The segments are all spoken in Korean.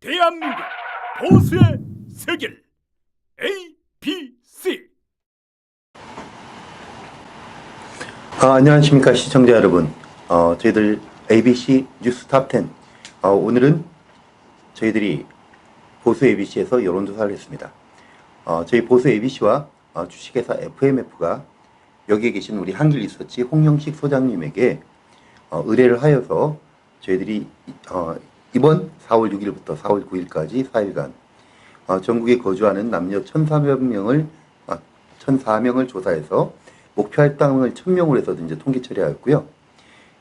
대한민국 보수의 세계를 ABC. 안녕하십니까 시청자 여러분. 저희들 ABC 뉴스 탑10. 오늘은 저희들이 보수 ABC에서 여론조사를 했습니다. 저희 보수 ABC와 주식회사 FMF가 여기에 계신 우리 한길리서치 홍영식 소장님에게 의뢰를 하여서 저희들이 이번 4월 6일부터 4월 9일까지 4일간 전국에 거주하는 남녀 1,004명을 조사해서 목표 할당을 1,000명으로 해서 이제 통계 처리하였고요.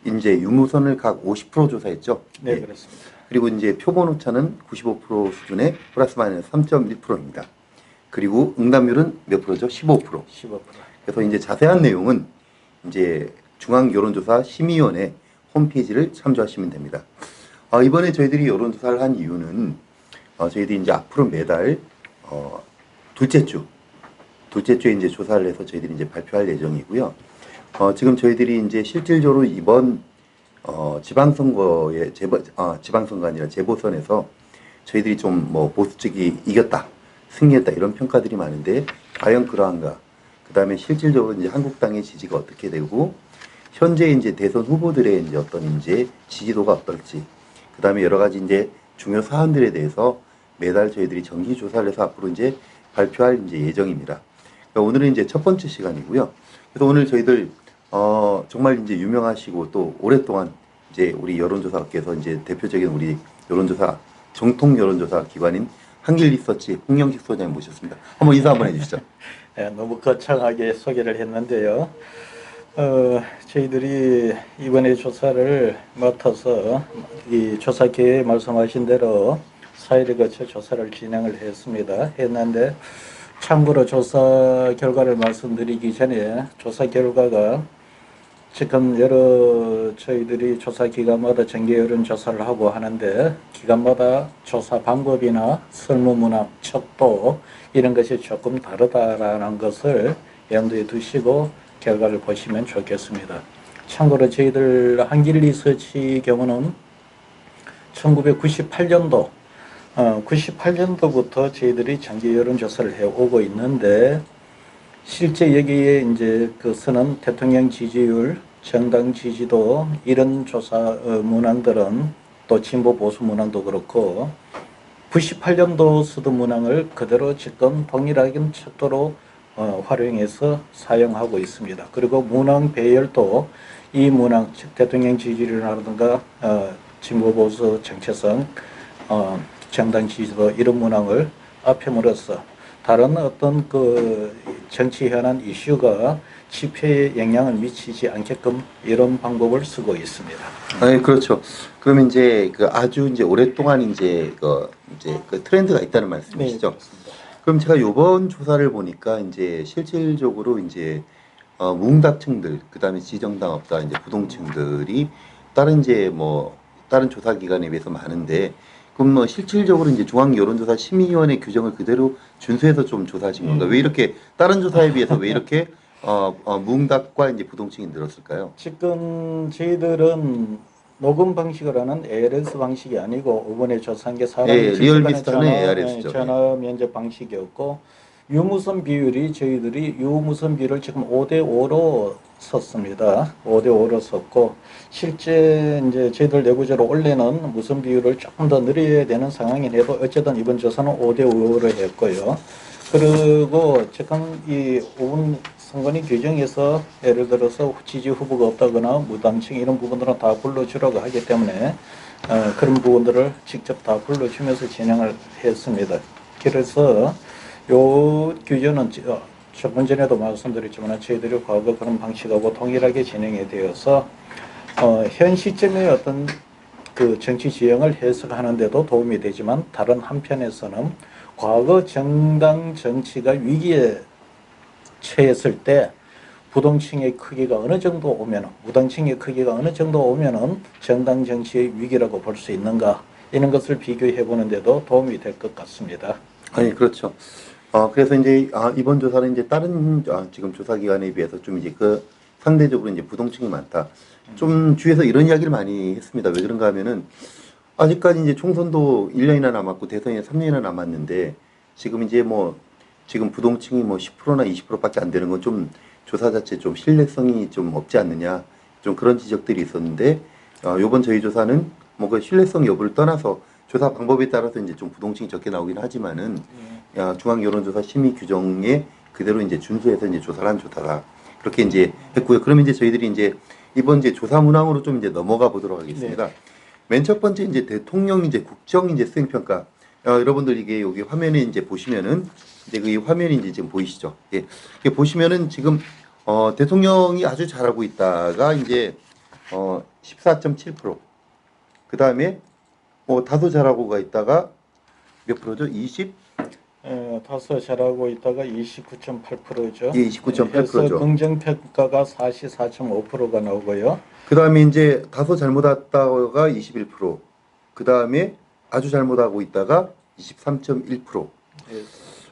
이제 유무선을 각 50% 조사했죠. 네, 그렇습니다. 그리고 이제 표본 오차는 95% 수준의 플러스 마이너스 3.1%입니다. 그리고 응답률은 몇 프로죠? 15%. 15%. 그래서 이제 자세한 내용은 이제 중앙여론조사 심의위원회 홈페이지를 참조하시면 됩니다. 이번에 저희들이 여론조사를 한 이유는 저희들이 이제 앞으로 매달 둘째 주에 이제 조사를 해서 저희들이 이제 발표할 예정이고요. 지금 저희들이 이제 실질적으로 이번 지방선거에 지방선거 아니라 재보선에서 저희들이 좀 뭐 보수 측이 이겼다, 승리했다 이런 평가들이 많은데 과연 그러한가? 그 다음에 실질적으로 이제 한국당의 지지가 어떻게 되고 현재 이제 대선 후보들의 이제 어떤 이제 지지도가 어떨지, 그 다음에 여러 가지 이제 중요 사안들에 대해서 매달 저희들이 정기 조사를 해서 앞으로 이제 발표할 이제 예정입니다. 그러니까 오늘은 이제 첫 번째 시간이고요. 그래서 오늘 저희들 정말 이제 유명하시고 또 오랫동안 이제 우리 여론조사업계에서 이제 대표적인 우리 여론조사 정통 여론조사 기관인 한길리서치 홍영식 소장님 모셨습니다. 한번 인사 한번 해주시죠. 네, 너무 거창하게 소개를 했는데요. 저희들이 이번에 조사를 맡아서 이 조사기에 말씀하신 대로 4일에 거쳐 조사를 진행을 했는데 참고로 조사 결과를 말씀드리기 전에 조사 결과가 지금 여러 저희들이 조사 기관마다 정기 여론조사를 하고 하는데 기관마다 조사 방법이나 설문문항, 척도 이런 것이 조금 다르다라는 것을 염두에 두시고 결과를 보시면 좋겠습니다. 참고로 저희들 한길리서치 경우는 1998년도 98년도부터 저희들이 정기 여론조사를 해오고 있는데 실제 여기에 이제 그 선은 대통령 지지율, 정당 지지도 이런 조사 문항들은 또 진보 보수 문항도 그렇고 98년도 쓰던 문항을 그대로 지금 동일하게 척도로 활용해서 사용하고 있습니다. 그리고 문항 배열도 이 문항, 즉 대통령 지지율이라든가 진보 보수 정체성, 정당 지지도 이런 문항을 합함으로써 다른 어떤 그 정치 현안 이슈가 지표에 영향을 미치지 않게끔 이런 방법을 쓰고 있습니다. 네, 그렇죠. 그러면 이제 그 아주 이제 오랫동안 이제 그 트렌드가 있다는 말씀이시죠? 네, 그럼 제가 요번 조사를 보니까 이제 실질적으로 이제 무응답층들, 그 다음에 지정당 없다 이제 부동층들이 다른 이제 뭐 다른 조사 기관에 비해서 많은데, 그럼 뭐 실질적으로 이제 중앙여론조사 심의위원회 규정을 그대로 준수해서 좀 조사하신 건가? 왜 이렇게 다른 조사에 비해서 왜 이렇게 무응답과 이제 부동층이 늘었을까요? 지금 저희들은 녹음 방식을 하는 ARS 방식이 아니고 이번에 조사한 게 사람 리얼 비슷하네 ARS죠. 전화 면접 방식이었고 유무선 비율이 저희들이 유무선 비율을 지금 5대5로 썼습니다. 5대5로 썼고 실제 이제 저희들 내부적으로 원래는 무선 비율을 조금 더 늘려야 되는 상황인데도 어쨌든 이번 조사는 5대5로 했고요. 그리고 지금 이 5분 선관위 규정에서 예를 들어서 지지 후보가 없다거나 무당층 이런 부분들은 다 불러주라고 하기 때문에 그런 부분들을 직접 다 불러주면서 진행을 했습니다. 그래서 요 규정은 조금 전에도 말씀드렸지만 저희들이 과거 그런 방식하고 동일하게 진행이 되어서 현 시점의 어떤 그 정치 지형을 해석하는 데도 도움이 되지만 다른 한편에서는 과거 정당 정치가 위기에 처했을 때 부동층의 크기가 어느 정도 오면은 무당층의 크기가 어느 정도 오면은 정당 정치의 위기라고 볼 수 있는가 이런 것을 비교해 보는 데도 도움이 될 것 같습니다. 아니 그렇죠. 그래서 이제 이번 조사는 이제 다른 지금 조사 기관에 비해서 좀 이제 그 상대적으로 이제 부동층이 많다. 좀 주위에서 이런 이야기를 많이 했습니다. 왜 그런가 하면은 아직까지 이제 총선도 1년이나 남았고 대선이 3년이나 남았는데 지금 이제 뭐 지금 부동층이 뭐 10%나 20%밖에 안 되는 건 좀 조사 자체 좀 신뢰성이 좀 없지 않느냐 좀 그런 지적들이 있었는데 요번 저희 조사는 뭐 그 신뢰성 여부를 떠나서 조사 방법에 따라서 이제 좀 부동층이 적게 나오긴 하지만은 중앙 여론조사 심의 규정에 그대로 이제 준수해서 이제 조사를 한 조사가 그렇게 이제 했고요. 그러면 이제 저희들이 이제 이번 이제 조사 문항으로 좀 이제 넘어가 보도록 하겠습니다. 맨 첫 번째 이제 대통령 이제 국정 이제 수행평가. 여러분들 이게 여기 화면에 이제 보시면은 이제 그 화면이 이제 지금 보이시죠? 예. 이게 보시면은 지금 대통령이 아주 잘하고 있다가 이제 14.7%. 그 다음에 다소 잘하고가 있다가 몇 프로죠? 20? 다소 잘하고 있다가 29.8%죠. 예, 29.8%죠. 해서 긍정평가가 44.5%가 나오고요. 그 다음에 이제 다소 잘못했다가 21%. 그 다음에 아주 잘못하고 있다가 23.1%.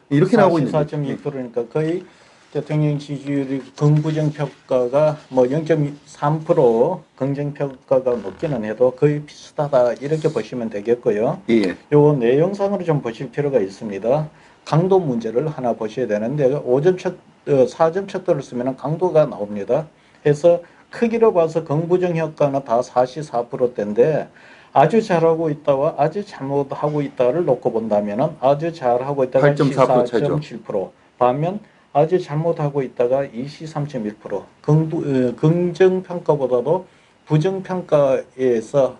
이렇게 나오고 있는데. 44.2%니까 거의 대통령 지지율이 긍부정 평가가 뭐 0.3% 긍정 평가가 높기는 해도 거의 비슷하다 이렇게 보시면 되겠고요. 예. 요 내용상으로 좀 보실 필요가 있습니다. 강도 문제를 하나 보셔야 되는데 5점 척, 4점 척도를 쓰면 강도가 나옵니다. 그래서 크기로 봐서 긍부정 효과는 다 44%대인데 아주 잘하고 있다와 아주 잘못하고 있다를 놓고 본다면 아주 잘하고 있다가 8.4% 차이죠. 14.7%, 반면 아주 잘못하고 있다가 23.1%, 긍정평가보다도 부정평가에서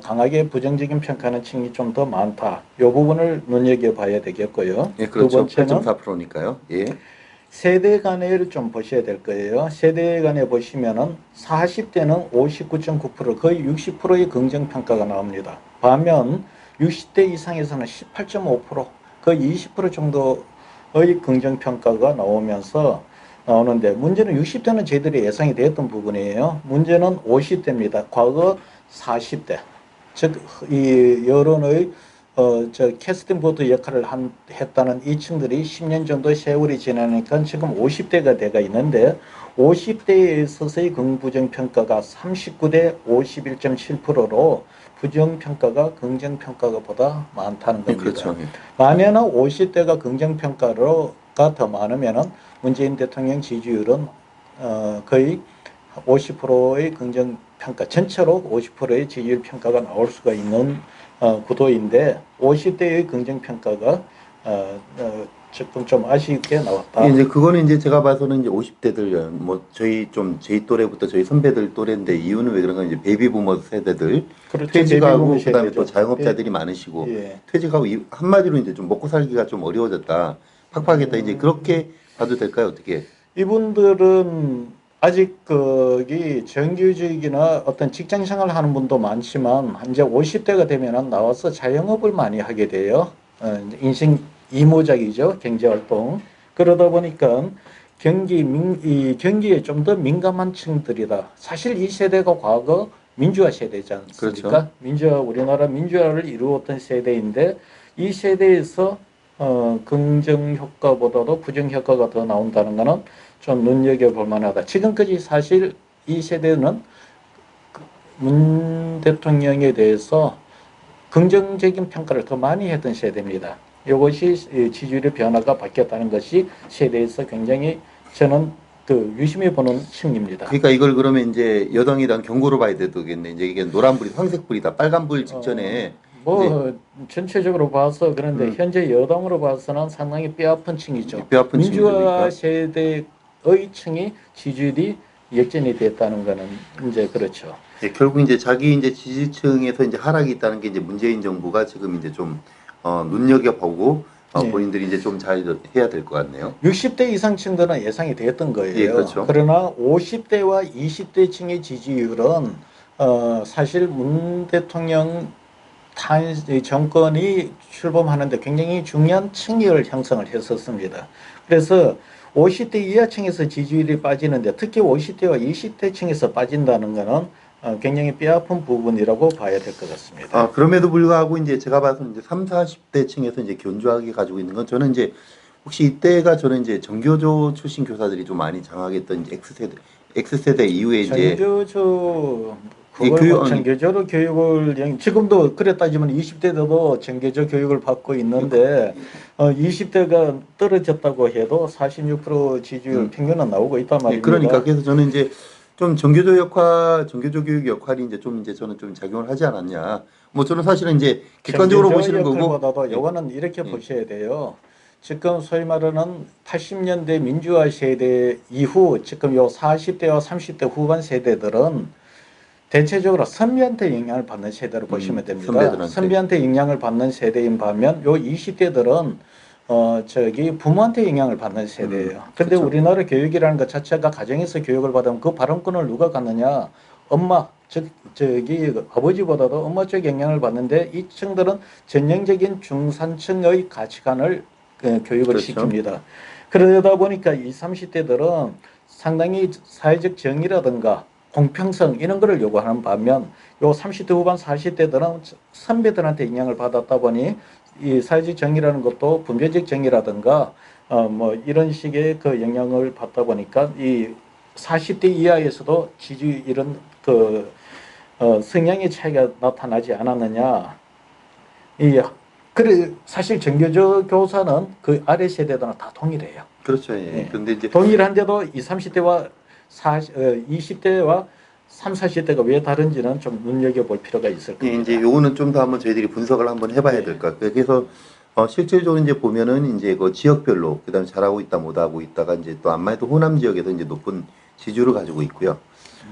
강하게 부정적인 평가하는 층이 좀 더 많다. 이 부분을 눈여겨봐야 되겠고요. 예, 그렇죠. 두 번째는 8.4%니까요. 예. 세대 간에를 좀 보셔야 될 거예요. 세대 간에 보시면은 40대는 59.9%, 거의 60%의 긍정 평가가 나옵니다. 반면 60대 이상에서는 18.5%, 거의 20% 정도의 긍정 평가가 나오는데 문제는 60대는 저희들이 예상이 되었던 부분이에요. 문제는 50대입니다. 과거 40대, 즉 이 여론의 캐스팅 보드 역할을 했다는 이 층들이 10년 정도 세월이 지나니까 지금 50대가 돼가 있는데 50대에 있어서의 긍부정평가가 39대 51.7%로 부정평가가 긍정평가보다 많다는 겁니다. 그렇죠. 예. 만약에 50대가 긍정평가가 더 많으면 문재인 대통령 지지율은 거의 50%의 긍정평가, 전체로 50%의 지지율 평가가 나올 수가 있는 구도인데 50대의 긍정평가가 조금 좀 아쉽게 나왔다. 이제 그거는 이제 제가 봐서는 이제 50대들 뭐 저희 또래부터 저희 선배들 또래인데 이유는 왜 그런가 이제 베이비부머 세대들 그렇죠. 퇴직하고 베이비부머 그다음에 세대죠. 또 자영업자들이 많으시고 예. 퇴직하고 한마디로 이제 좀 먹고 살기가 좀 어려워졌다. 팍팍했다. 이제 그렇게 봐도 될까요? 어떻게? 이분들은 아직 거기 정규직이나 어떤 직장 생활을 하는 분도 많지만 이제 50대가 되면은 나와서 자영업을 많이 하게 돼요. 인생 이모작이죠. 경제활동. 그러다 보니까 경기에 좀 더 민감한 층들이다. 사실 이 세대가 과거 민주화 세대지 않습니까? 그렇죠. 우리나라 민주화를 이루었던 세대인데 이 세대에서 긍정 효과보다도 부정 효과가 더 나온다는 것은 좀 눈여겨볼 만하다. 지금까지 사실 이 세대는 문 대통령에 대해서 긍정적인 평가를 더 많이 했던 세대입니다. 이것이 지지율의 변화가 바뀌었다는 것이 세대에서 굉장히 저는 유심히 보는 층입니다. 그러니까 이걸 그러면 이제 여당이랑 경고로 봐야 되겠네. 이제 이게 노란불이 황색불이다. 빨간불 직전에 전체적으로 봐서 그런데 현재 여당으로 봐서는 상당히 뼈아픈 층이죠. 뼈아픈 민주화 층이니까. 세대의 층이 지지율이 역전이 됐다는 거는 이제 그렇죠. 예, 결국 이제 자기 이제 지지층에서 이제 하락이 있다는 게 이제 문재인 정부가 지금 이제 좀 눈여겨보고 네. 본인들이 이제 좀 잘 해야 될 것 같네요. 60대 이상층들은 예상이 되었던 거예요. 예, 그렇죠. 그러나 50대와 20대 층의 지지율은 사실 문 대통령 정권이 출범하는데 굉장히 중요한 층위를 형성을 했었습니다. 그래서 50대 이하층에서 지지율이 빠지는데 특히 50대와 20대 층에서 빠진다는 것은 굉장히 뼈아픈 부분이라고 봐야 될 것 같습니다. 그럼에도 불구하고 이제 제가 봐서 이제 3, 40대 층에서 이제 견조하게 가지고 있는 건 저는 이제 혹시 이때가 저는 이제 정교조 출신 교사들이 좀 많이 장악했던 이제 X세대 이후에 이제 전교조 그걸 뭐 아니, 정규적으로 교육을 지금도 그래 따지면 20대도 정규적 교육을 받고 있는데 20대가 떨어졌다고 해도 46% 지지율 평균은 나오고 있단 예, 말입니다. 그러니까 그래서 저는 이제 좀 정교조 교육 역할이 이제 좀 이제 저는 좀 작용을 하지 않았냐. 뭐 저는 사실은 이제 객관적으로 정규적 보시는 거고. 역할보다도 예, 요거는 이렇게 예. 보셔야 돼요. 지금 소위 말하는 80년대 민주화 세대 이후 지금 요 40대와 30대 후반 세대들은 대체적으로 선비한테 영향을 받는 세대로 보시면 됩니다. 선배들한테. 선비한테 영향을 받는 세대인 반면 요 20대들은 저기 부모한테 영향을 받는 세대예요. 근데 그렇죠. 우리나라 교육이라는 것 자체가 가정에서 교육을 받으면 그 발언권을 누가 갖느냐? 엄마, 저기 아버지보다도 엄마 쪽 영향을 받는데 이 층들은 전형적인 중산층의 가치관을 교육을 그렇죠. 시킵니다. 그러다 보니까 20, 30대들은 상당히 사회적 정의라든가 공평성 이런 거를 요구하는 반면 요 30대 후반 40대들은 선배들한테 영향을 받았다 보니 이 사회적 정의라는 것도 분배적 정의라든가 뭐 이런 식의 그 영향을 받다 보니까 이 40대 이하에서도 지지 이런 그 성향의 차이가 나타나지 않았느냐. 그래 사실 정규적 교사는 그 아래 세대들은 다 동일해요. 그렇죠. 예. 네. 근데 이제 동일한데도 20, 30대와 20대와 3, 40대가 왜 다른지는 좀 눈여겨볼 필요가 있을 예, 겁니다. 이제 요거는 좀 더 한번 저희들이 분석을 한번 해봐야 네. 될 것 같아요. 그래서 실질적으로 이제 보면은 이제 그 지역별로 그다음에 잘하고 있다 못하고 있다가 이제 또 안마의 또 호남 지역에서 이제 높은 지지율을 가지고 있고요.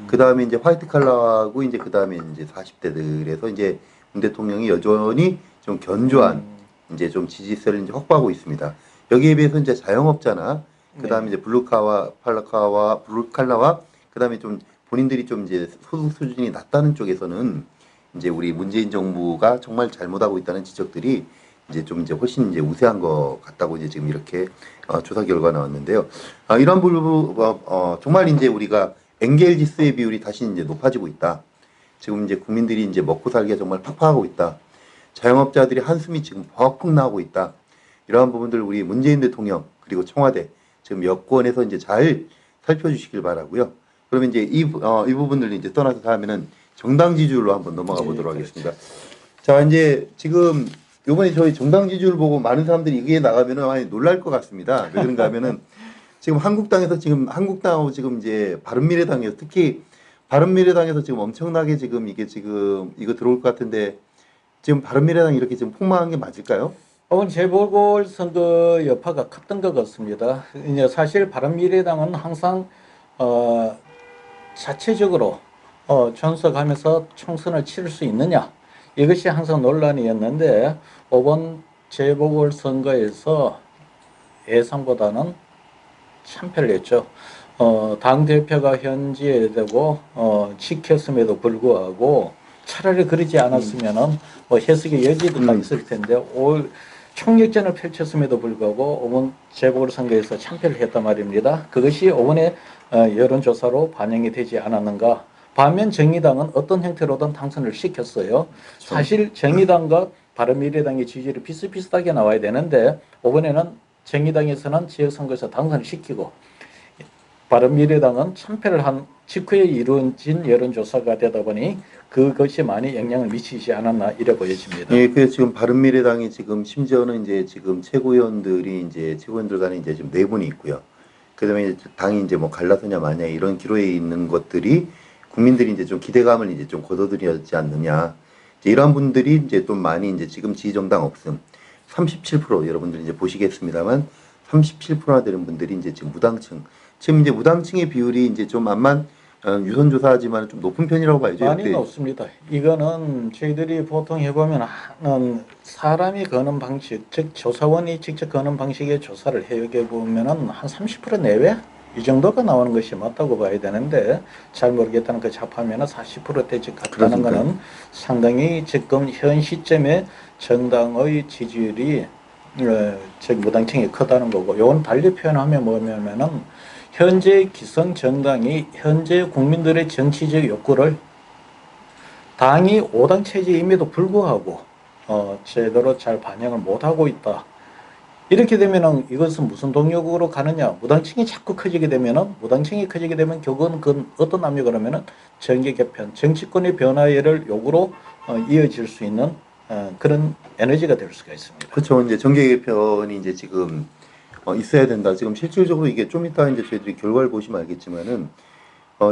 그다음에 이제 화이트 칼라하고 이제 그다음에 이제 40대들에서 이제 문 대통령이 여전히 좀 견조한 이제 좀 지지세를 이제 확보하고 있습니다. 여기에 비해서 이제 자영업자나 그다음에 이제 블루칼라와 그다음에 좀 본인들이 좀 이제 소득 수준이 낮다는 쪽에서는 이제 우리 문재인 정부가 정말 잘못하고 있다는 지적들이 이제 좀 이제 훨씬 이제 우세한 것 같다고 이제 지금 이렇게 조사 결과 나왔는데요. 이런 부분 정말 이제 우리가 엔겔 지수의 비율이 다시 이제 높아지고 있다. 지금 이제 국민들이 이제 먹고 살기가 정말 팍팍하고 있다. 자영업자들이 한숨이 지금 벅벅 나오고 있다. 이러한 부분들 우리 문재인 대통령 그리고 청와대 지금 여권에서 이제 잘 살펴주시길 바라고요. 그러면 이제 이 부분들을 이제 떠나서 다음에는 정당 지지율로 한번 넘어가 보도록 하겠습니다. 자, 이제 지금 요번에 저희 정당 지지율 보고 많은 사람들이 이게 나가면은 많이 놀랄 것 같습니다. 왜 그런가 하면은 지금 한국당하고 지금 이제 바른미래당에서 특히 바른미래당에서 지금 엄청나게 지금 이게 지금 이거 들어올 것 같은데 지금 바른미래당 이렇게 지금 폭망한 게 맞을까요? 오늘 재보궐선거 여파가 컸던 것 같습니다. 이제 사실 바른미래당은 항상 자체적으로 존속하면서 총선을 치를 수 있느냐 이것이 항상 논란이었는데 이번 재보궐선거에서 예상보다는 참패를 했죠. 당 대표가 현지되고 지켰음에도 불구하고 차라리 그러지 않았으면은 뭐 해석의 여지가 있을 텐데 올 총력전을 펼쳤음에도 불구하고 이번 재보궐선거에서 참패를 했단 말입니다. 그것이 이번에 여론조사로 반영이 되지 않았는가. 반면 정의당은 어떤 형태로든 당선을 시켰어요. 사실 정의당과 바른미래당의 지지율이 비슷비슷하게 나와야 되는데 이번에는 정의당에서는 지역선거에서 당선을 시키고 바른미래당은 참패를 한 직후에 이루어진 여론조사가 되다 보니 그것이 많이 영향을 미치지 않았나 이래 보여집니다. 예, 그래서 지금 바른미래당이 지금 심지어는 이제 지금 최고위원들 간에 이제 지금 4분이 있고요. 그다음에 이제 당이 이제 뭐 갈라서냐 마냐 이런 기로에 있는 것들이 국민들이 이제 좀 기대감을 이제 좀 거둬들이지 않느냐. 이제 이런 분들이 이제 좀 많이 이제 지금 지지정당 없음 37% 여러분들이 이제 보시겠습니다만 37%나 되는 분들이 이제 지금 무당층. 지금 이제 무당층의 비율이 이제 좀 암만 유선조사하지만 좀 높은 편이라고 봐야죠. 많이 높습니다. 이거는 저희들이 보통 해보면 사람이 거는 방식, 즉 조사원이 직접 거는 방식의 조사를 해보면은 한 30% 내외 이 정도가 나오는 것이 맞다고 봐야 되는데 잘 모르겠다는 그 잡하면은 40%대쯤 갔다는 거는 상당히 지금 현 시점에 정당의 지지율이 즉 무당층이 크다는 거고 요건 달리 표현하면 뭐냐면은 현재 기성 정당이 현재 국민들의 정치적 욕구를 당이 5당 체제임에도 불구하고 제대로 잘 반영을 못하고 있다. 이렇게 되면은 이것은 무슨 동력으로 가느냐? 무당층이 자꾸 커지게 되면은 무당층이 커지게 되면 결국은 그 어떤 압력이 그러면은 정계 개편, 정치권의 변화를 요구로 이어질 수 있는 그런 에너지가 될 수가 있습니다. 그렇죠. 이제 정계 개편이 이제 지금 있어야 된다. 지금 실질적으로 이게 좀 이따 이제 저희들이 결과를 보시면 알겠지만은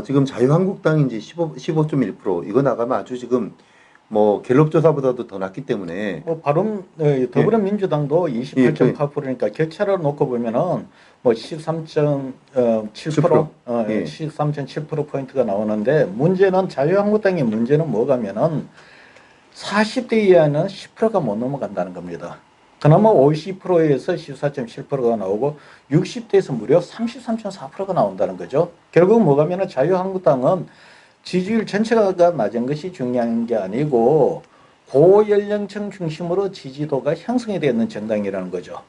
지금 자유한국당이 이제 15.1% 이거 나가면 아주 지금 뭐 갤럽 조사보다도 더 낮기 때문에 더불어민주당도 예, 28.8%니까 격차를 놓고 보면은 뭐 13.7% 예. 13.7%포인트가 나오는데 문제는 자유한국당의 문제는 뭐가면은 40대 이하는 10%가 못 넘어간다는 겁니다. 그나마 50%에서 14.7%가 나오고 60대에서 무려 33.4%가 나온다는 거죠. 결국 뭐가면은 자유한국당은 지지율 전체가 낮은 것이 중요한 게 아니고 고연령층 중심으로 지지도가 형성이 되어 있는 정당이라는 거죠.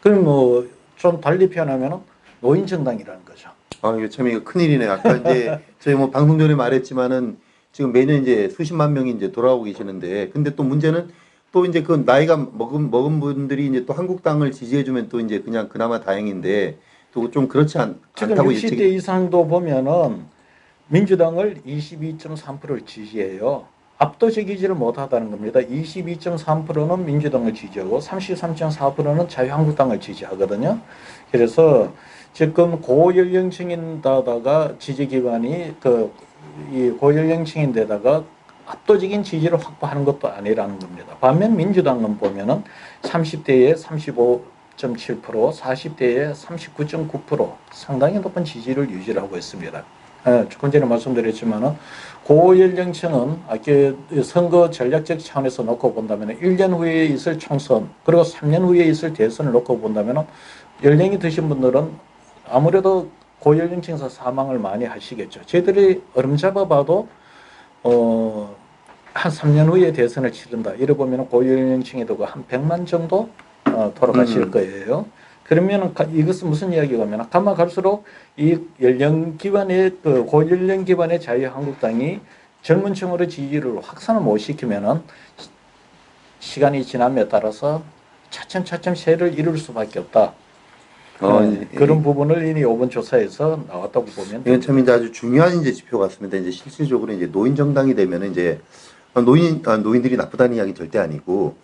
그럼 뭐 좀 달리 표현하면 노인 정당이라는 거죠. 이거 참 이거 큰일이네. 아까 이제 저희 뭐 방송 전에 말했지만은 지금 매년 이제 수십만 명이 이제 돌아오고 계시는데 근데 또 문제는 또 이제 그 나이가 먹은 분들이 이제 또 한국당을 지지해주면 또 이제 그냥 그나마 다행인데 또 좀 그렇지 지금 않다고 60대 이상도 보면은 민주당을 22.3%를 지지해요. 압도적 지지를 못하다는 겁니다. 22.3%는 민주당을 지지하고 33.4%는 자유한국당을 지지하거든요. 그래서 지금 고연령층인데다가 지지 기반이 이 고연령층인데다가 압도적인 지지를 확보하는 것도 아니라는 겁니다. 반면 민주당은 보면은 30대에 35.7%, 40대에 39.9% 상당히 높은 지지를 유지하고 있습니다. 조금 전에 말씀드렸지만은 고연령층은 선거 전략적 차원에서 놓고 본다면 1년 후에 있을 총선 그리고 3년 후에 있을 대선을 놓고 본다면 연령이 드신 분들은 아무래도 고연령층에서 사망을 많이 하시겠죠. 저희들이 어림잡아봐도 한 3년 후에 대선을 치른다. 이래 보면 고연령층에도 한 100만 정도 돌아가실 거예요. 그러면 이것은 무슨 이야기가 면 가면 갈수록 이 연령 기반의 고연령 기반의 자유한국당이 젊은 층으로 지지를 확산을 못 시키면은 시간이 지남에 따라서 차츰 세를 이룰 수밖에 없다. 그런 부분을 이미 이번 조사에서 나왔다고 보면 이건 참 이제 아주 중요한 이제 지표 같습니다. 이제 실질적으로 이제 노인 정당이 되면은 이제 노인들이 나쁘다는 이야기 절대 아니고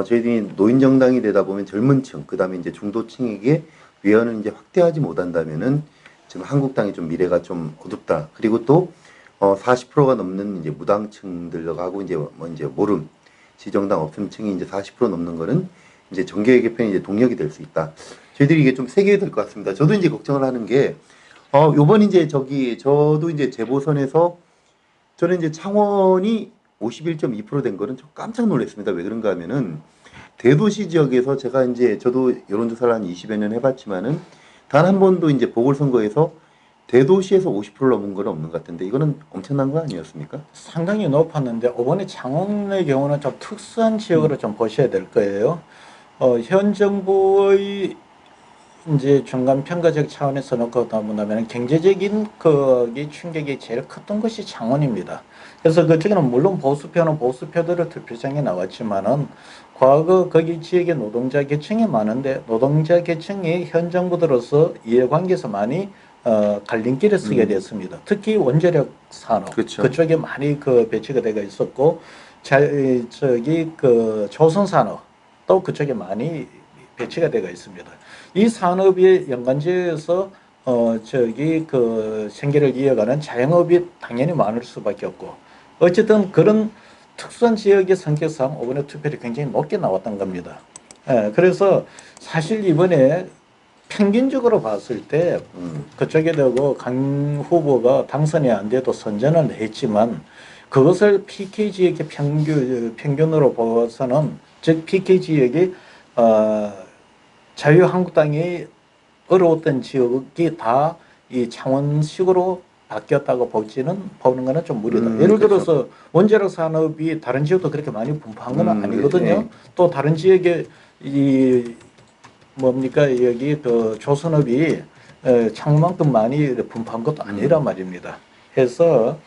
저희들이 노인 정당이 되다 보면 젊은층 그다음에 이제 중도층에게 위원을 이제 확대하지 못한다면은 지금 한국당이 좀 미래가 좀 어둡다. 그리고 또 40%가 넘는 이제 무당층들하고 이제 이제 모름 지정당 없음층이 이제 40% 넘는 거는 이제 정계 개편이 이제 동력이 될 수 있다. 저희들이 이게 좀 세게 될 것 같습니다. 저도 이제 걱정을 하는 게 요번 이제 저도 이제 재보선에서 저는 이제 창원이 51.2%된 거는 좀 깜짝 놀랐습니다. 왜 그런가 하면은 대도시 지역에서 제가 이제 저도 여론조사를 한 20여 년 해봤지만은 단 한 번도 이제 보궐선거에서 대도시에서 50%를 넘은 건 없는 것 같은데 이거는 엄청난 거 아니었습니까? 상당히 높았는데 이번에 창원의 경우는 좀 특수한 지역으로 좀 보셔야 될 거예요. 현 정부의 이제 중간 평가적 차원에서 놓고 보면 경제적인 충격이 제일 컸던 것이 창원입니다. 그래서 그쪽에는 물론 보수표는 보수표들의 투표장에 나왔지만은 과거 거기 지역의 노동자 계층이 많은데 노동자 계층이 현 정부 들어서 이해관계에서 많이 갈림길에 서게 됐습니다. 특히 원자력 산업 그렇죠. 그쪽에 많이 배치가 되어 있었고 조선 산업 또 그쪽에 많이 배치가 되어 있습니다. 이 산업이 연관지어서 생계를 이어가는 자영업이 당연히 많을 수밖에 없고 어쨌든 그런 특수한 지역의 성격상 이번에 투표율이 굉장히 높게 나왔던 겁니다. 그래서 사실 이번에 평균적으로 봤을 때 그쪽에 되고 강 후보가 당선이 안 돼도 선전을 했지만 그것을 PK 지역의 평균으로 봐서는 즉 PK 지역이 자유한국당이 어려웠던 지역이 다 이 창원식으로 바뀌었다고 보는 거는 좀 무리다. 예를 들어서 그렇죠. 원자력 산업이 다른 지역도 그렇게 많이 분포한 건 아니거든요. 네. 또 다른 지역에 여기 조선업이 창원만큼 많이 분포한 것도 아니란 말입니다. 해서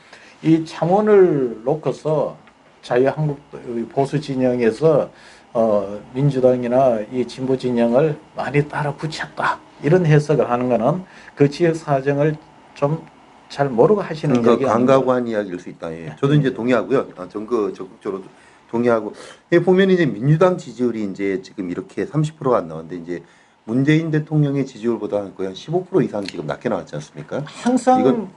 이 창원을 놓고서 자유한국 보수 진영에서 민주당이나 이 진보 진영을 많이 따라 붙였다. 이런 해석을 하는 거는 그 지역 사정을 좀 잘 모르고 하시는 그러니까 이야기가 아닌가. 광각한 이야기일 수 있다. 예. 저도 이제 동의하고요. 전그 적극적으로 동의하고. 보면 이제 민주당 지지율이 이제 지금 이렇게 30%가 안 나왔는데 이제 문재인 대통령의 지지율보다 거의 한 15% 이상 지금 낮게 나왔지 않습니까? 항상 이건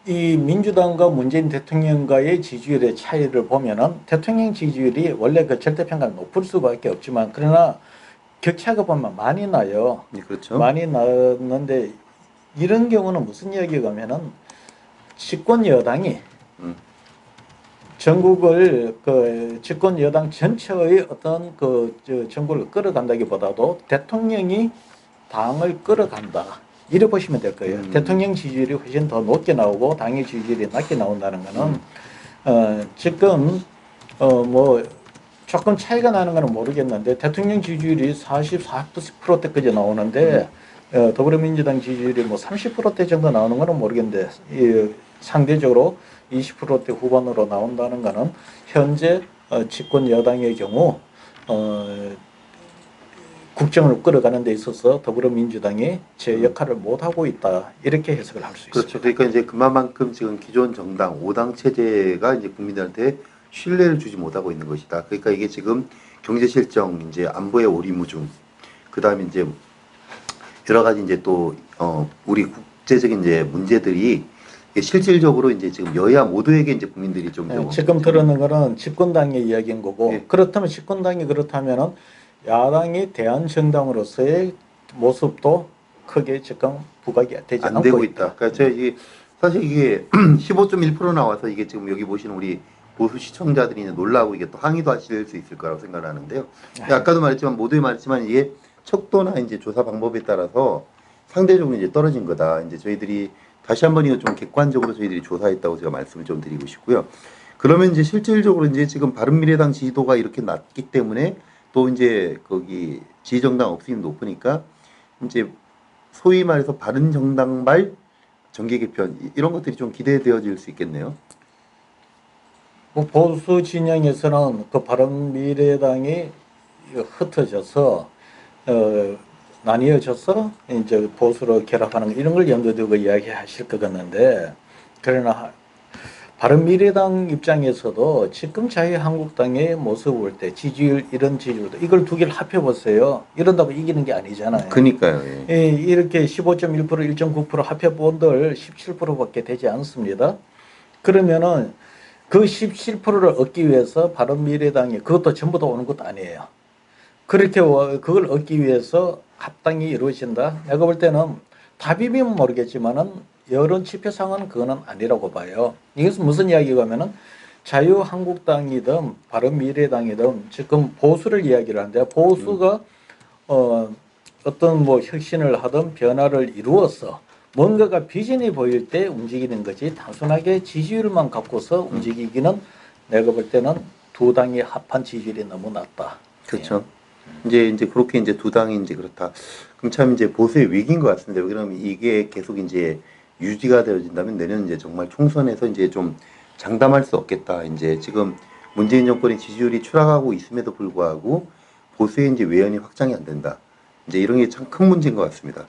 이 민주당과 문재인 대통령과의 지지율의 차이를 보면은 대통령 지지율이 원래 그 절대평가가 높을 수밖에 없지만 그러나 격차가 보면 많이 나요. 예, 그렇죠. 많이 나는데 이런 경우는 무슨 이야기가 하면은 집권 여당이 전국을 그 집권 여당 전체의 어떤 정부를 끌어간다기보다도 대통령이 당을 끌어간다. 이래 보시면 될 거예요. 대통령 지지율이 훨씬 더 높게 나오고 당의 지지율이 낮게 나온다는 거는 지금 뭐 조금 차이가 나는 거는 모르겠는데 대통령 지지율이 44%대까지 나오는데 더불어민주당 지지율이 뭐 30%대 정도 나오는 거는 모르겠는데 상대적으로 20%대 후반으로 나온다는 거는 현재 집권 여당의 경우 국정을 끌어가는 데 있어서 더불어민주당이 제 역할을 못하고 있다. 이렇게 해석을 할 수 있습니다. 그렇죠. 그러니까 이제 그만큼 지금 기존 정당 5당 체제가 이제 국민들한테 신뢰를 주지 못하고 있는 것이다. 그러니까 이게 지금 경제 실정, 이제 안보의 오리무중, 그다음에 이제 여러 가지 이제 또 우리 국제적인 이제 문제들이 실질적으로 이제 지금 여야 모두에게 이제 국민들이 좀 지금 들었는 거는 집권당의 이야기인 거고 예. 그렇다면 집권당이 그렇다면은 야당이 대한정당으로서의 모습도 크게 지금 부각이 되지 안 않고 되고 있다. 그러니까 제가 이게 사실 이게 15.1% 나와서 이게 지금 여기 보시는 우리 보수 시청자들이 이제 놀라고 이게 또 항의도 하실 수 있을 거라고 생각을 하는데요. 아까도 말했지만 모두에 말했지만 이게 척도나 이제 조사 방법에 따라서 상대적으로 이제 떨어진 거다. 이제 저희들이 다시 한번 이거 좀 객관적으로 저희들이 조사했다고 제가 말씀을 좀 드리고 싶고요. 그러면 이제 실질적으로 이제 지금 바른미래당 지지도가 이렇게 낮기 때문에 또 이제 거기 지지정당 억수임이 높으니까 이제 소위 말해서 바른정당발 정계 개편 이런 것들이 좀 기대되어질 수 있겠네요. 뭐 보수 진영에서는 그 바른미래당이 흩어져서 나뉘어져서 이제 보수로 결합하는 이런 걸 염두에 두고 이야기하실 것 같는데 그러나 바른미래당 입장에서도 지금 자유한국당의 모습을 볼 때 지지율 이런 지지율도 이걸 두 개를 합해 보세요. 이런다고 이기는 게 아니잖아요. 그러니까요. 예. 이렇게 15.1% 1.9% 합해 본들 17%밖에 되지 않습니다. 그러면은 그 17%를 얻기 위해서 바른미래당이 그것도 전부 다 오는 것도 아니에요. 그렇게 그걸 얻기 위해서 합당이 이루어진다. 내가 볼 때는 답이면 모르겠지만은 여론 지표상은 그거는 아니라고 봐요. 이것은 무슨 이야기가 하면은 자유한국당이든 바른미래당이든 지금 보수를 이야기를 하는데 보수가 어떤 뭐 혁신을 하든 변화를 이루어서 뭔가가 비전이 보일 때 움직이는 거지 단순하게 지지율만 갖고서 움직이기는 내가 볼 때는 두 당이 합한 지지율이 너무 낮다. 그렇죠. 이제 그렇게 이제 두 당이 이제 그렇다. 그럼 참 이제 보수의 위기인 것 같습니다. 그러면 이게 계속 이제 유지가 되어진다면 내년 이제 정말 총선에서 이제 좀 장담할 수 없겠다. 이제 지금 문재인 정권의 지지율이 추락하고 있음에도 불구하고 보수의 이제 외연이 확장이 안 된다. 이제 이런 게 참 큰 문제인 것 같습니다.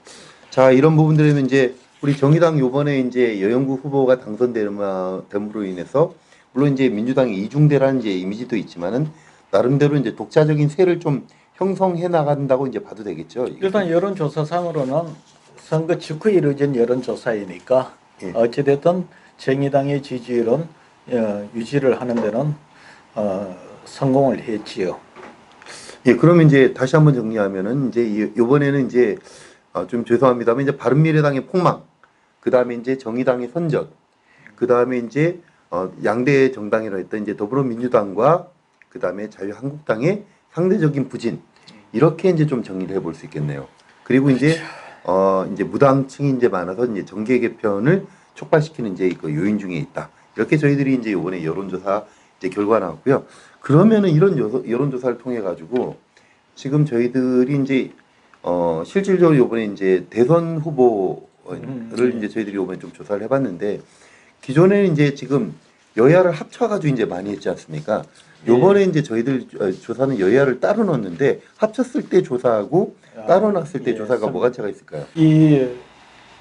자, 이런 부분들은 이제 우리 정의당 요번에 이제 여영구 후보가 당선됨으로 인해서 물론 이제 민주당이 이중대라는 이제 이미지도 있지만은 나름대로 이제 독자적인 세를 좀 형성해 나간다고 이제 봐도 되겠죠. 일단 여론조사상으로는 선거 직후에 이루어진 여론조사이니까 예. 어찌됐든 정의당의 지지율은 유지를 하는 데는 성공을 했지요. 예, 그러면 이제 다시 한번 정리하면은 이제 이번에는 이제 좀 죄송합니다만 이제 바른미래당의 폭망, 그 다음에 이제 정의당의 선전, 그 다음에 이제 양대 정당이라 했던 이제 더불어민주당과 그 다음에 자유한국당의 상대적인 부진 이렇게 이제 좀 정리를 해볼 수 있겠네요. 그리고 이제 이제 무당층이 이제 많아서 이제 정계 개편을 촉발시키는 이제 그 요인 중에 있다. 이렇게 저희들이 이제 이번에 여론조사 이제 결과 나왔고요. 그러면은 이런 여론조사를 통해 가지고 지금 저희들이 이제 실질적으로 이번에 이제 대선 후보를 이제 저희들이 이번에 좀 조사를 해봤는데 기존에는 이제 지금 여야를 합쳐가지고 이제 많이 했지 않습니까? 요번에 이제 저희들 조사는 여야를 따로 넣었는데 합쳤을 때 조사하고 따로 놨을 때 조사가 뭐가 차이가 있을까요? 이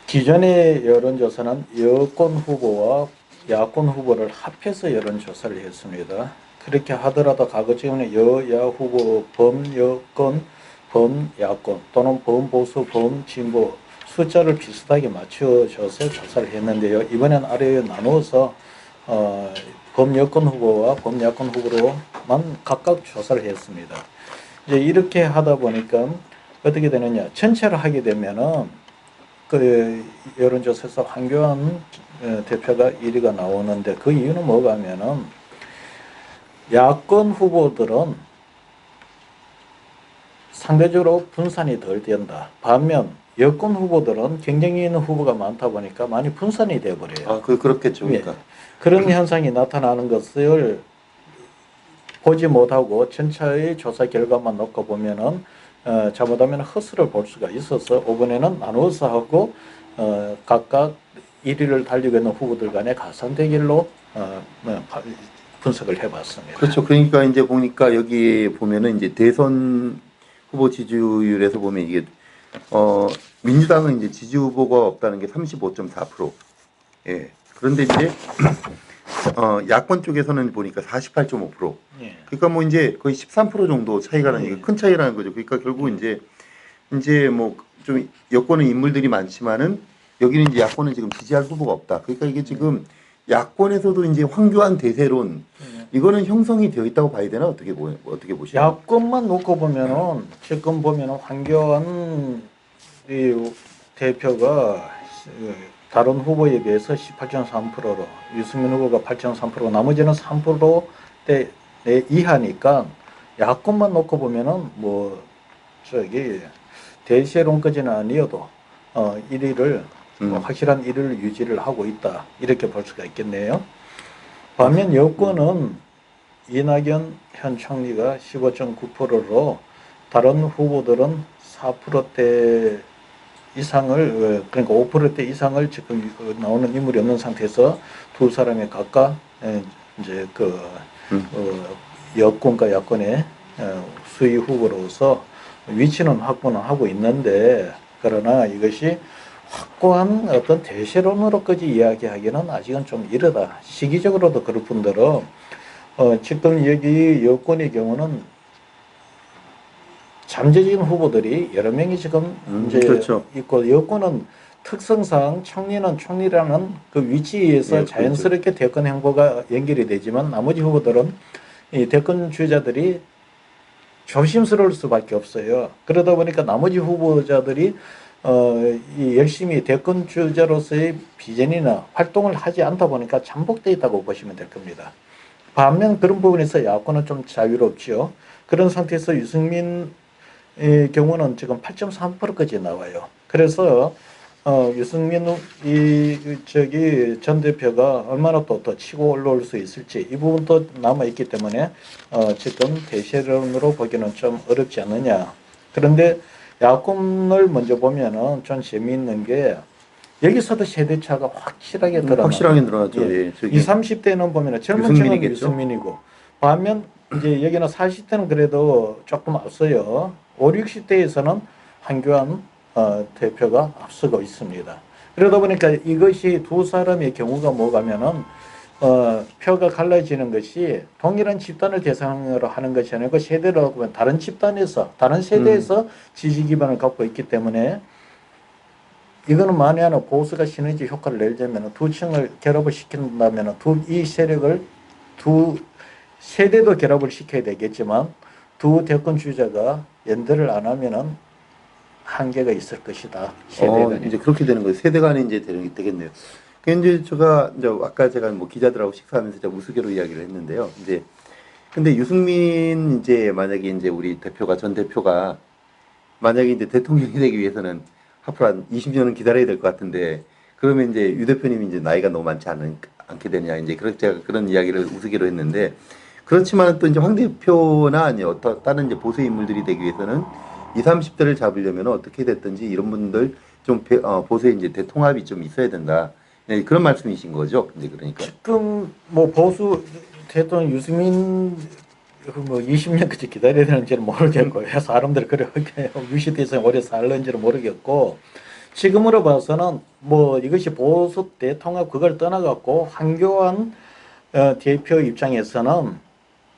기존의 여론조사는 여권 후보와 야권 후보를 합해서 여론조사를 했습니다. 그렇게 하더라도 과거처럼 여야 후보 범여권, 범야권 또는 범보수, 범진보 숫자를 비슷하게 맞춰줘서 조사를 했는데요. 이번엔 아래에 나누어서 범여권 후보와 범야권 후보로만 각각 조사를 했습니다. 이제 이렇게 하다 보니까 어떻게 되느냐? 전체를 하게 되면은 그 여론조사에서 황교안 대표가 1위가 나오는데 그 이유는 뭐가 하면은 야권 후보들은 상대적으로 분산이 덜 된다. 반면 여권 후보들은 경쟁이 있는 후보가 많다 보니까 많이 분산이 돼버려요. 아, 그렇겠죠. 그러니까. 그런 현상이 나타나는 것을 보지 못하고 전체의 조사 결과만 놓고 보면은 잘못하면 허수를 볼 수가 있어서 이번에는 나누어서 하고 각각 1위를 달리고 있는 후보들 간의 가상 대결로 분석을 해봤습니다. 그렇죠. 그러니까 이제 보니까 여기 보면은 이제 대선 후보 지지율에서 보면 이게 민주당은 이제 지지 후보가 없다는 게 35.4%. 예. 그런데 이제 야권 쪽에서는 보니까 48.5%. 예. 그러니까 뭐 이제 거의 13% 정도 차이가 나는 이게 큰 차이라는 거죠. 그러니까 결국 이제 뭐 좀 여권은 인물들이 많지만은 여기는 이제 야권은 지금 지지할 후보가 없다. 그러니까 이게 지금 야권에서도 이제 황교안 대세론 이거는 형성이 되어 있다고 봐야 되나 어떻게 보시나요? 야권만 놓고 보면은 지금 보면은 황교안 이 대표가 다른 후보에 비해서 18.3%로 유승민 후보가 8.3%, 나머지는 3%대 이하니까 야권만 놓고 보면은 뭐 저기 대세론까지는 아니어도 1위를 확실한 1위를 유지를 하고 있다 이렇게 볼 수가 있겠네요. 반면 여권은 이낙연 현 총리가 15.9%로 다른 후보들은 4%대 이상을 그러니까 5%대 이상을 지금 나오는 인물이 없는 상태에서 두 사람이 각각 이제 여권과 야권의 수위 후보로서 위치는 확보는 하고 있는데 그러나 이것이 확고한 어떤 대세론으로까지 이야기하기는 아직은 좀 이르다. 시기적으로도 그럴 뿐더러 지금 여기 여권의 경우는 잠재적인 후보들이 여러 명이 지금 이제 그렇죠. 있고 여권은 특성상 총리는 총리라는 그 위치에서 자연스럽게 대권 행보가 연결이 되지만 나머지 후보들은 이 대권 주자들이 조심스러울 수밖에 없어요. 그러다 보니까 나머지 후보자들이 이 열심히 대권 주자로서의 비전이나 활동을 하지 않다 보니까 잠복되어 있다고 보시면 될 겁니다. 반면 그런 부분에서 야권은 좀 자유롭지요. 그런 상태에서 유승민의 경우는 지금 8.3%까지 나와요. 그래서 유승민 전 대표가 얼마나 또 더 치고 올라올 수 있을지 이 부분도 남아 있기 때문에 지금 대세론으로 보기는 좀 어렵지 않느냐. 그런데 야권을 먼저 보면은 좀 재미있는 게 여기서도 세대차가 확실하게 드러나요. 확실하게 드러나죠. 예. 20, 30대는 보면은 젊은 층은 유승민이고 반면 이제 여기는 40대는 그래도 조금 앞서요. 5, 60대에서는 황교안 대표가 앞서고 있습니다. 그러다 보니까 이것이 두 사람의 경우가 뭐가면은 표가 갈라지는 것이 동일한 집단을 대상으로 하는 것이 아니고 세대로 보면 다른 집단에서 다른 세대에서 지지 기반을 갖고 있기 때문에 이거는 만에 하나 보수가 시너지 효과를 내려면 두 층을 결합을 시킨다면 이 세력을 두 세대도 결합을 시켜야 되겠지만 두 대권 주자가 연대를 안 하면은 한계가 있을 것이다. 세대가 이제 그렇게 되는 거예요. 세대 간에 이제 되겠네요. 이제 제가 이제 아까 제가 뭐 기자들하고 식사하면서 제가 우스개로 이야기를 했는데요. 이제 근데 유승민 이제 만약에 이제 우리 대표가 전 대표가 만약에 이제 대통령이 되기 위해서는 앞으로 한 20년은 기다려야 될 것 같은데 그러면 이제 유 대표님이 이제 나이가 너무 많지 않게 되냐 이제 제가 그런 이야기를 우스개로 했는데 그렇지만 또 이제 황 대표나 아니 다른 이제 보수 인물들이 되기 위해서는 20, 30대를 잡으려면 어떻게 됐든지 이런 분들 좀 보수의 이제 대통합이 좀 있어야 된다. 네, 그런 말씀이신 거죠. 이제 그러니까. 지금 뭐 보수 대통령 유승민 뭐 20년까지 기다려야 되는지는 모르겠고요. 사람들이 그렇게 유시대에서 오래 살는지는 모르겠고 지금으로 봐서는 뭐 이것이 보수 대통합 그걸 떠나갖고 황교안 대표 입장에서는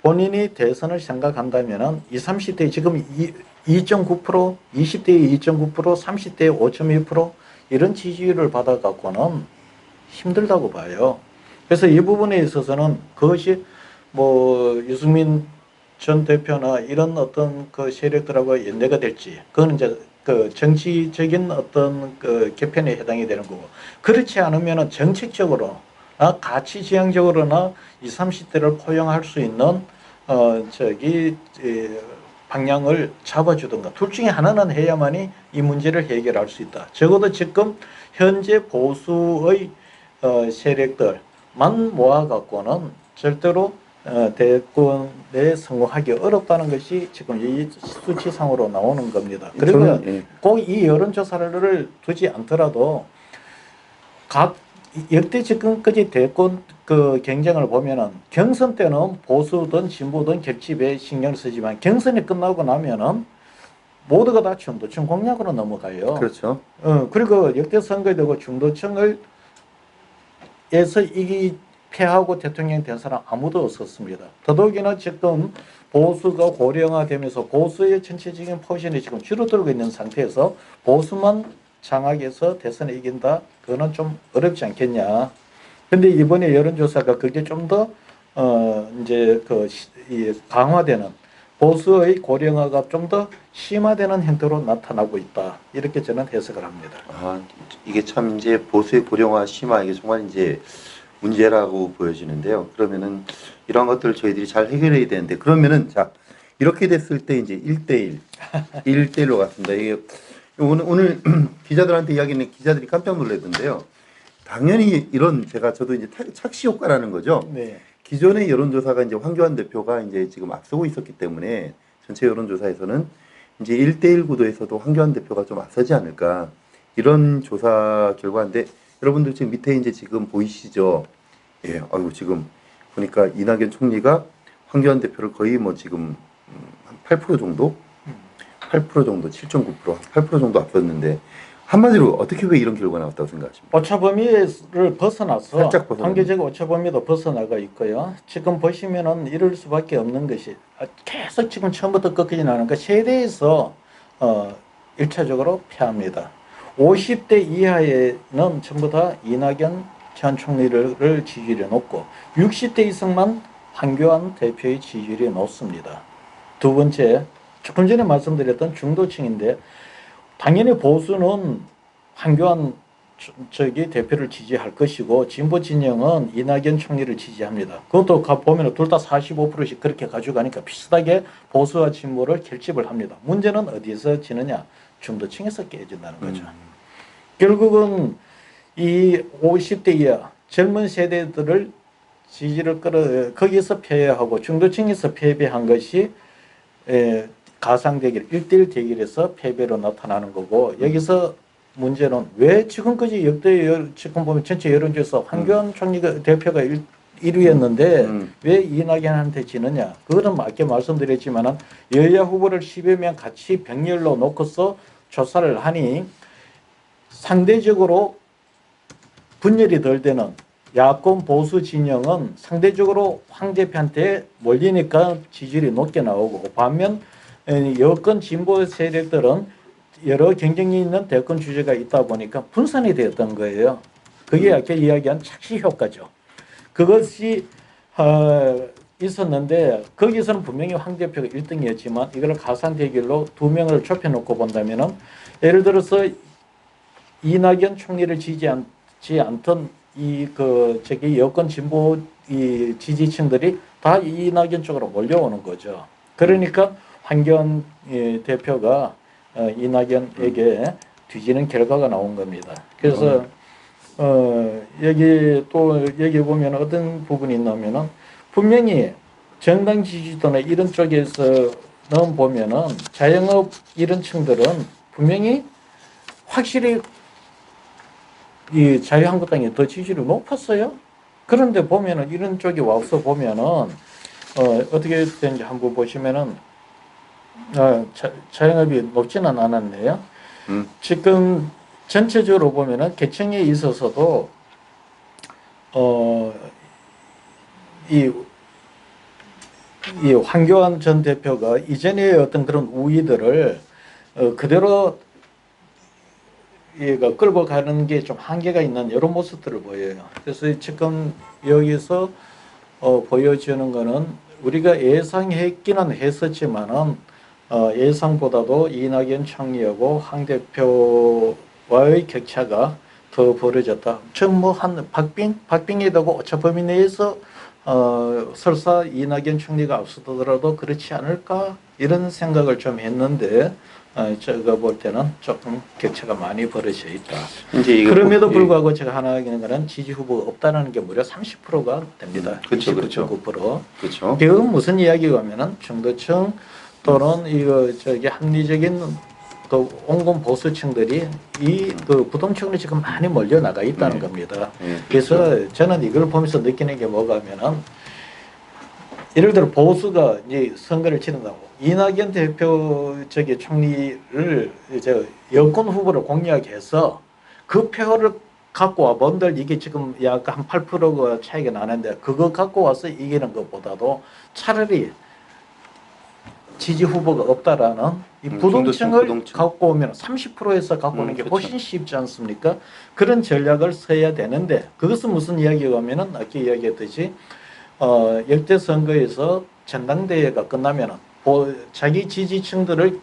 본인이 대선을 생각한다면은 20, 30대 지금 2.9%, 20대의 2.9%, 30대의 5.2% 이런 지지율을 받아갖고는 힘들다고 봐요. 그래서 이 부분에 있어서는 그것이 뭐 유승민 전 대표나 이런 어떤 그 세력들하고 연대가 될지 그건 이제 그 정치적인 어떤 그 개편에 해당이 되는 거고 그렇지 않으면은 정책적으로 가치 지향적으로나 20, 30대를 포용할 수 있는 방향을 잡아주든가 둘 중에 하나는 해야만이 이 문제를 해결할 수 있다. 적어도 지금 현재 보수의 세력들만 모아갖고는 절대로 대권에 성공하기 어렵다는 것이 지금 이 수치상으로 나오는 겁니다. 그리고 꼭 이 여론조사를 두지 않더라도 각 역대 지금까지 대권 그 경쟁을 보면은 경선 때는 보수든 진보든 결집에 신경을 쓰지만 경선이 끝나고 나면은 모두가 다 중도층 공략으로 넘어가요. 그렇죠. 그리고 역대 선거에 되고 중도층을 에서 이기 패하고 대통령 된 사람 아무도 없었습니다. 더더욱이나 지금 보수가 고령화되면서 보수의 전체적인 포지션이 지금 줄어들고 있는 상태에서 보수만 장악해서 대선에 이긴다? 그거는 좀 어렵지 않겠냐. 근데 이번에 여론조사가 그게 좀 더, 이제 강화되는 보수의 고령화가 좀 더 심화되는 형태로 나타나고 있다. 이렇게 저는 해석을 합니다. 이게 참 이제 보수의 고령화 심화 이게 정말 이제 문제라고 보여지는데요. 그러면은 이런 것들을 저희들이 잘 해결해야 되는데 그러면은 자 이렇게 됐을 때 이제 1대1, 1대1로 갔습니다. 이게 오늘 기자들한테 이야기는 기자들이 깜짝 놀랐던데요. 당연히 이런 저도 이제 착시 효과라는 거죠. 네. 기존의 여론조사가 이제 황교안 대표가 이제 지금 앞서고 있었기 때문에 전체 여론조사에서는 이제 1대1 구도에서도 황교안 대표가 좀 앞서지 않을까 이런 조사 결과인데 여러분들 지금 밑에 이제 지금 보이시죠? 예, 아이고 지금 보니까 이낙연 총리가 황교안 대표를 거의 뭐 지금 한 8% 정도, 8% 정도, 7.9%, 8% 정도 앞섰는데 한마디로 어떻게 왜 이런 결과가 나왔다고 생각하십니까? 오차 범위를 벗어나서 살짝 벗어나는. 단계적 오차 범위도 벗어나가 있고요. 지금 보시면은 이럴 수밖에 없는 것이 계속 지금 처음부터 끝까지 나오니까 세대에서 1차적으로 패합니다. 50대 이하에는 전부 다 이낙연 전 총리를 지지율이 높고 60대 이상만 황교안 대표의 지지율이 높습니다. 두 번째, 조금 전에 말씀드렸던 중도층인데 당연히 보수는 황교안 대표를 지지할 것이고 진보 진영은 이낙연 총리를 지지합니다. 그것도 보면 둘 다 45%씩 그렇게 가져가니까 비슷하게 보수와 진보를 결집을 합니다. 문제는 어디에서 지느냐? 중도층에서 깨진다는 거죠. 결국은 이 50대 이하 젊은 세대들을 지지를 거기서 패하고 중도층에서 패배한 것이 가상 대결, 1대1 대결에서 패배로 나타나는 거고 여기서 문제는 왜 지금까지 역대 지금 보면 전체 여론조사 황교안 총리가 대표가 1위였는데 왜 이낙연한테 지느냐? 그거는 아까 말씀드렸지만은 여야 후보를 10여 명 같이 병렬로 놓고서 조사를 하니 상대적으로 분열이 덜 되는 야권 보수 진영은 상대적으로 황 대표한테 몰리니까 지지율이 높게 나오고 반면 여권 진보 세력들은 여러 경쟁이 있는 대권 주제가 있다 보니까 분산이 되었던 거예요. 그게 아까 이야기한 착시 효과죠. 그것이 있었는데 거기서는 분명히 황 대표가 1등이었지만 이걸 가상 대결로 두 명을 좁혀놓고 본다면은 예를 들어서 이낙연 총리를 지지하지 않던 여권 진보 이 지지층들이 다 이낙연 쪽으로 몰려오는 거죠. 그러니까 황교안 대표가 이낙연에게 뒤지는 결과가 나온 겁니다. 그래서 여기 보면 어떤 부분이 있냐면은 분명히 정당 지지도나 이런 쪽에서는 보면은 자영업 이런 층들은 분명히 확실히 이 자유한국당이 더 지지율이 높았어요. 그런데 보면은 이런 쪽이 와서 보면은 어떻게 되는지 한번 보시면은 자영업이 높지는 않았네요. 지금 전체적으로 보면은 계층에 있어서도 이 황교안 전 대표가 이전의 어떤 그런 우위들을 그대로 얘가 끌고 가는 게 좀 한계가 있는 이런 모습들을 보여요. 그래서 지금 여기서 보여주는 거는 우리가 예상했기는 했었지만은 예상보다도 이낙연 총리하고 황 대표와의 격차가 더 벌어졌다. 지금 뭐한 박빙이라고 오차범위 내에서 설사 이낙연 총리가 앞서더라도 그렇지 않을까 이런 생각을 좀 했는데 제가 볼 때는 조금 격차가 많이 벌어져 있다. 이제 그럼에도 불구하고 제가 하나 하기는 거는 지지 후보가 없다는 게 무려 30%가 됩니다. 그렇죠, 29.9%. 그렇죠. 그건 무슨 이야기가 하면은 중도층 또는 이거 합리적인 그 온건 보수층들이 그 부동층으로 지금 많이 몰려 나가 있다는 겁니다. 그래서 저는 이걸 보면서 느끼는 게 뭐가 하면은 예를 들어 보수가 이제 선거를 치른다고 이낙연 대표 총리를 이제 여권 후보를 공략해서 그 표를 갖고 와 본들 이게 지금 약간 한 8%가 차이가 나는데 그거 갖고 와서 이기는 것보다도 차라리 지지 후보가 없다라는 이 부동층을 갖고 오면 30%에서 갖고 오는 게 그렇죠. 훨씬 쉽지 않습니까? 그런 전략을 써야 되는데 그것은 무슨 이야기가 하면은 아까 이야기했듯이 역대 선거에서 전당대회가 끝나면은 자기 지지층들을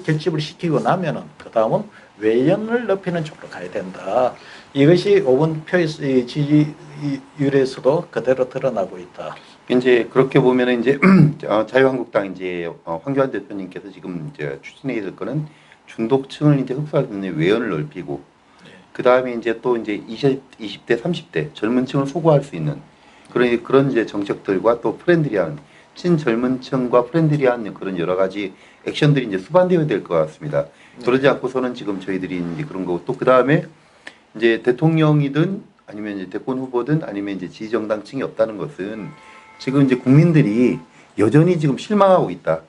결집을 시키고 나면은 그 다음은 외연을 높이는 쪽으로 가야 된다. 이것이 5번 표의 지지율에서도 그대로 드러나고 있다. 이제 그렇게 보면은 이제 자유한국당 이제 황교안 대표님께서 지금 이제 추진해야 될 거는 중도층을 이제 흡수할 수 있는 외연을 넓히고 그 다음에 이제 또 이제 20대 30대 젊은층을 소구할 수 있는 그런 이제 정책들과 또 프렌들리한 친젊은층과 프렌들리한 그런 여러 가지 액션들이 이제 수반되어야 될 것 같습니다. 그러지 않고서는 지금 저희들이 이제 그런 거고 또 그 다음에 이제 대통령이든 아니면 이제 대권 후보든 아니면 이제 지지정당층이 없다는 것은 지금 이제 국민들이 여전히 지금 실망하고 있다.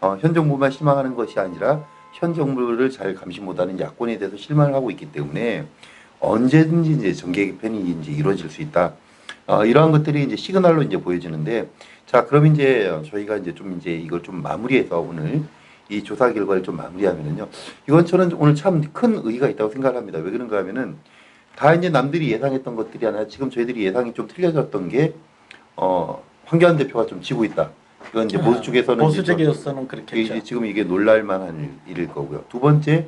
현 정부만 실망하는 것이 아니라 현 정부를 잘 감시 못하는 야권에 대해서 실망을 하고 있기 때문에 언제든지 이제 정계 개편이 이제 이루어질 수 있다. 이러한 것들이 이제 시그널로 이제 보여지는데 자 그럼 이제 저희가 이제 좀 이제 이걸 좀 마무리해서 오늘 이 조사 결과를 좀 마무리하면은요 이건 저는 오늘 참 큰 의의가 있다고 생각을 합니다. 왜 그런가 하면은 다 이제 남들이 예상했던 것들이 아니라 지금 저희들이 예상이 좀 틀려졌던 게 황교안 대표가 좀 지고 있다. 이건 이제 보수 쪽에서는 그렇겠죠. 지금 이게 놀랄만한 일일 거고요. 두 번째,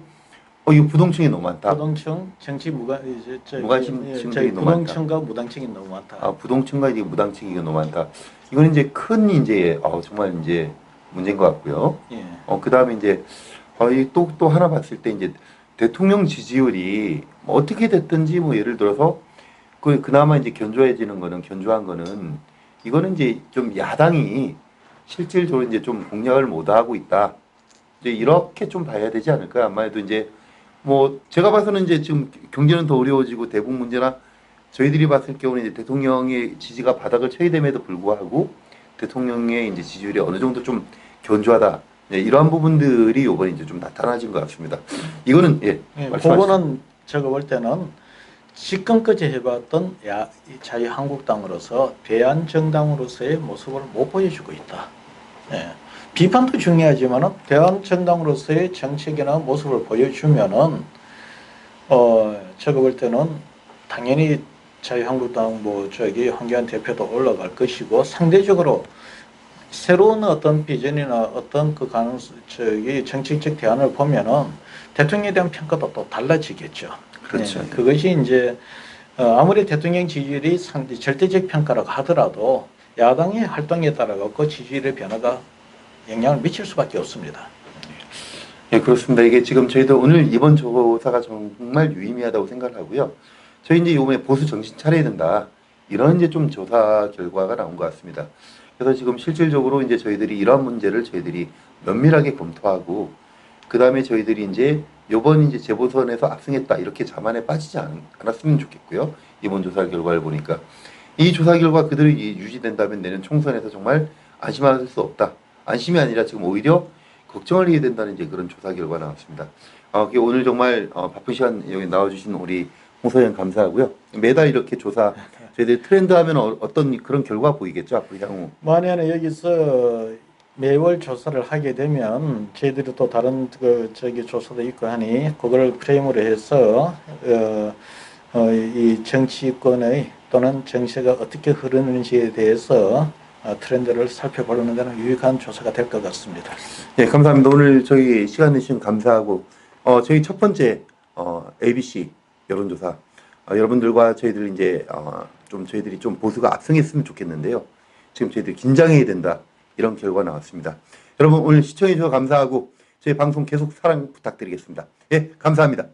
이거 부동층이 너무 많다. 부동층, 정치 무관심층들이 너무 많다. 부동층과 무당층이 너무 많다. 부동층과 이제 무당층이 너무 많다. 이건 이제 큰 이제 정말 이제 문제인 것 같고요. 예. 그 다음에 이제 또 하나 봤을 때 이제 대통령 지지율이 뭐 어떻게 됐든지 뭐 예를 들어서 그나마 이제 견조한 거는 이거는 이제 좀 야당이 실질적으로 이제 좀 공략을 못 하고 있다. 이제 이렇게 좀 봐야 되지 않을까? 아마도 이제 뭐 제가 봐서는 이제 지금 경제는 더 어려워지고 대북 문제나 저희들이 봤을 경우는 이제 대통령의 지지가 바닥을 쳐야 됨에도 불구하고 대통령의 이제 지지율이 어느 정도 좀 견조하다. 이러한 부분들이 이번에 이제 좀 나타나진 것 같습니다. 이거는 그거는 제가 볼 때는 지금까지 해봤던 자유한국당으로서 대안정당으로서의 모습을 못 보여주고 있다. 비판도 중요하지만은 대안정당으로서의 정책이나 모습을 보여주면은 제가 볼 때는 당연히 자유한국당 황교안 대표도 올라갈 것이고 상대적으로 새로운 어떤 비전이나 어떤 그 정책적 대안을 보면은 대통령에 대한 평가도 또 달라지겠죠. 그렇죠. 그것이 이제 아무리 대통령 지지율이 절대적 평가라고 하더라도 야당의 활동에 따라 갖고 지지율의 변화가 영향을 미칠 수밖에 없습니다. 예, 그렇습니다. 이게 지금 저희도 오늘 이번 조사가 정말 유의미하다고 생각을 하고요. 저희 이제 이번에 보수 정신 차려야 된다. 이런 이제 좀 조사 결과가 나온 것 같습니다. 그래서 지금 실질적으로 이제 저희들이 이러한 문제를 저희들이 면밀하게 검토하고 그 다음에 저희들이 이제 이번 이제 재보선에서 압승했다 이렇게 자만에 빠지지 않았으면 좋겠고요. 이번 조사 결과를 보니까 이 조사 결과 그대로 유지된다면 내년 총선에서 정말 안심할 수 없다. 안심이 아니라 지금 오히려 걱정을 해야 된다는 이제 그런 조사 결과 나왔습니다. 오늘 정말 바쁜 시간 여기 나와주신 우리 홍 소장 감사하고요. 매달 이렇게 조사 저희들 트렌드 하면 어떤 그런 결과 보이겠죠 앞으로 향후. 만약에 여기서 매월 조사를 하게 되면 저희들이 또 다른 조사도 있고 하니 그걸 프레임으로 해서 이 정치권의 또는 정세가 어떻게 흐르는지에 대해서 트렌드를 살펴보는 데는 유익한 조사가 될 것 같습니다. 네, 감사합니다. 오늘 저희 시간 내주신 감사하고 저희 첫 번째 ABC 여론조사 여러분들과 저희들 이제 저희들이 좀 보수가 압승했으면 좋겠는데요. 지금 저희들 긴장해야 된다 이런 결과 나왔습니다. 여러분 오늘 시청해 주셔서 감사하고 저희 방송 계속 사랑 부탁드리겠습니다. 예, 감사합니다.